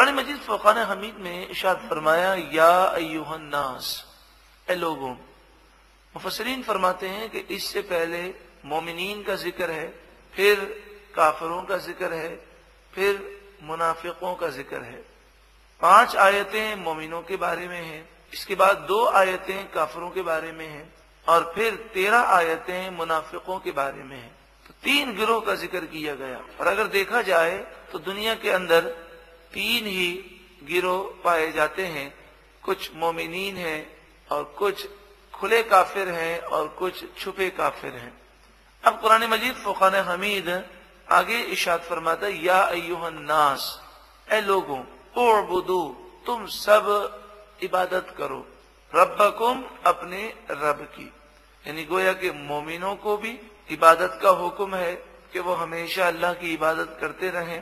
قرآن مجید فرقان حمید میں ارشاد فرمایا یا ایھا الناس، اے لوگوں۔ مفسرین فرماتے ہیں کہ اس سے پہلے مومنین کا ذکر ہے، پھر کافروں کا ذکر ہے، پھر منافقوں کا ذکر ہے۔ 5 آیتیں مومنوں کے بارے میں ہیں، اس کے بعد 2 آیتیں کافروں کے بارے میں ہیں، اور پھر 13 آیتیں منافقوں کے بارے میں ہیں۔ تو 3 گروہ کا ذکر کیا گیا، اور اگر دیکھا جائے تو دنیا کے اندر 3 ہی گروہ پائے جاتے ہیں، کچھ مومنین ہیں اور کچھ کھلے کافر ہیں اور کچھ چھپے کافر ہیں۔ اب قرآن مجید فرقان حمید آگے ارشاد فرماتا ہے یا ایھا الناس، اے لوگوں، اعبدو، تم سب عبادت کرو، ربکم، اپنے رب کی۔ یعنی گویا کہ مومنوں کو بھی عبادت کا حکم ہے کہ وہ ہمیشہ اللہ کی عبادت کرتے رہیں،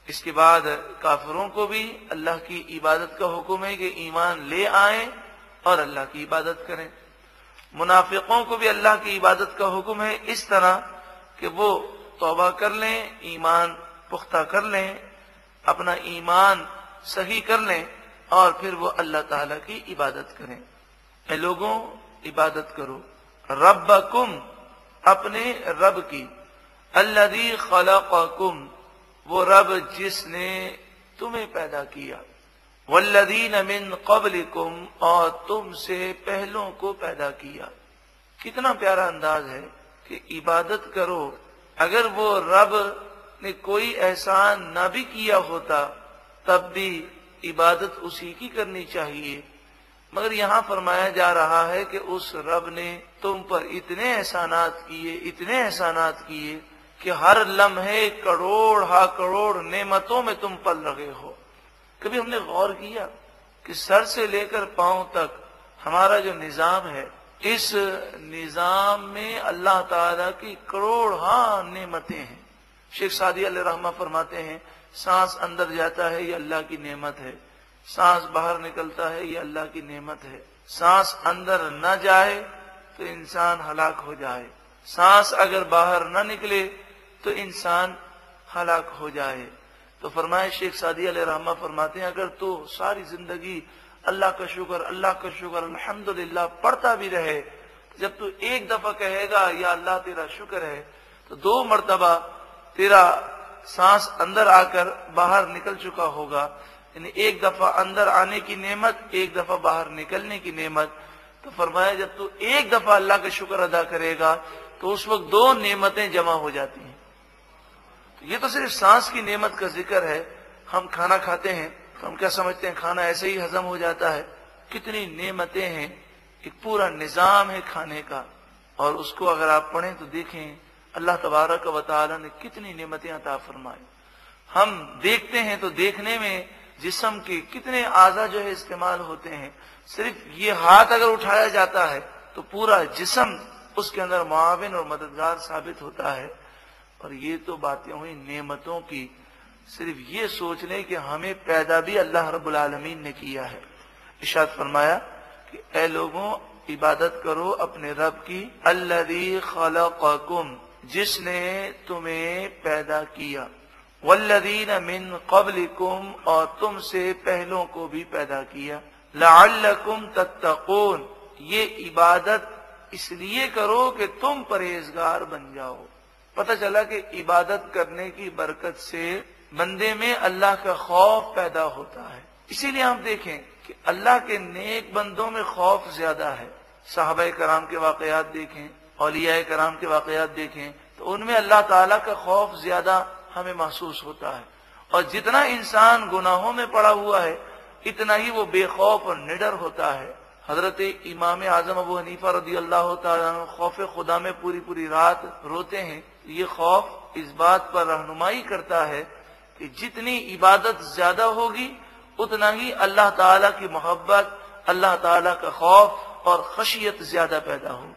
اس کے بعد کافروں کو بھی اللہ کی عبادت کا حکم ہے کہ ایمان لے آئیں اور اللہ کی عبادت کریں۔ منافقوں کو بھی اللہ کی عبادت کا حکم ہے اس طرح کہ وہ توبہ کر لیں، ایمان پختہ کر لیں، اپنا ایمان صحیح کر لیں، اور پھر وہ اللہ تعالیٰ کی عبادت کریں۔ اے لوگوں، عبادت کرو، ربکم، اپنے رب کی، الذی خلقکم، وہ رب جس نے تمہیں پیدا کیا، والذین من قبلکم، اور تم سے پہلوں کو پیدا کیا۔ کتنا پیارا انداز ہے کہ عبادت کرو۔ اگر وہ رب نے کوئی احسان نہ بھی کیا ہوتا تب بھی عبادت اسی کی کرنی چاہیے، مگر یہاں فرمایا جا رہا ہے کہ اس رب نے تم پر اتنے احسانات کیے کہ ہر لمحے کروڑ ہا کروڑ نعمتوں میں تم پل رہے ہو۔ کبھی ہم نے غور کیا کہ سر سے لے کر پاؤں تک ہمارا جو نظام ہے، اس نظام میں اللہ تعالیٰ کی کروڑ ہاں نعمتیں ہیں۔ شیخ سعدی علیہ رحمہ فرماتے ہیں سانس اندر جاتا ہے یہ اللہ کی نعمت ہے، سانس باہر نکلتا ہے یہ اللہ کی نعمت ہے، سانس اندر نہ جائے تو انسان ہلاک ہو جائے، سانس اگر باہر نہ نکلے تو انسان ہلاک ہو جائے۔ تو فرمائے شیخ سعدی علیہ رحمہ فرماتے ہیں اگر تو ساری زندگی اللہ کا شکر الحمدللہ پڑھتا بھی رہے، جب تو ایک دفعہ کہے گا یا اللہ تیرا شکر ہے تو 2 مرتبہ تیرا سانس اندر آ کر باہر نکل چکا ہوگا، یعنی ایک دفعہ اندر آنے کی نعمت، ایک دفعہ باہر نکلنے کی نعمت۔ تو فرمایا جب تو ایک دفعہ اللہ کا شکر ادا کرے گا تو اس وقت 2 نعمتیں جمع ہو جاتی ہیں۔ یہ تو صرف سانس کی نعمت کا ذکر ہے۔ ہم کھانا کھاتے ہیں تو ہم کیا سمجھتے ہیں کھانا ایسے ہی ہضم ہو جاتا ہے؟ کتنی نعمتیں ہیں، ایک پورا نظام ہے کھانے کا، اور اس کو اگر آپ پڑھیں تو دیکھیں اللہ تبارک و تعالی نے کتنی نعمتیں عطا فرمائے۔ ہم دیکھتے ہیں تو دیکھنے میں جسم کے کتنے اعضاء جو ہے استعمال ہوتے ہیں، صرف یہ ہاتھ اگر اٹھایا جاتا ہے تو پورا جسم اس کے اندر معاون اور مددگار ثابت ہوتا ہے۔ اور یہ تو باتیں ہوئی نعمتوں کی، صرف یہ سوچ لیں کہ ہمیں پیدا بھی اللہ رب العالمین نے کیا ہے۔ ارشاد فرمایا کہ اے لوگوں، عبادت کرو اپنے رب کی، الذی خلقکم، جس نے تمہیں پیدا کیا، والذین من قبلکم، اور تم سے پہلوں کو بھی پیدا کیا، لعلکم تتقون، یہ عبادت اس لیے کرو کہ تم پرہیزگار بن جاؤ۔ پتہ چلا کہ عبادت کرنے کی برکت سے بندے میں اللہ کا خوف پیدا ہوتا ہے۔ اسی لیے ہم دیکھیں کہ اللہ کے نیک بندوں میں خوف زیادہ ہے۔ صحابہ کرام کے واقعات دیکھیں، اولیاء کرام کے واقعات دیکھیں تو ان میں اللہ تعالیٰ کا خوف زیادہ ہمیں محسوس ہوتا ہے، اور جتنا انسان گناہوں میں پڑا ہوا ہے اتنا ہی وہ بے خوف اور نڈر ہوتا ہے۔ حضرت امام اعظم ابو حنیفہ رضی اللہ تعالیٰ عنہ خوف خدا میں پوری رات روتے ہیں۔ یہ خوف اس بات پر رہنمائی کرتا ہے کہ جتنی عبادت زیادہ ہوگی اتنا ہی اللہ تعالیٰ کی محبت، اللہ تعالیٰ کا خوف اور خشیت زیادہ پیدا ہوگی۔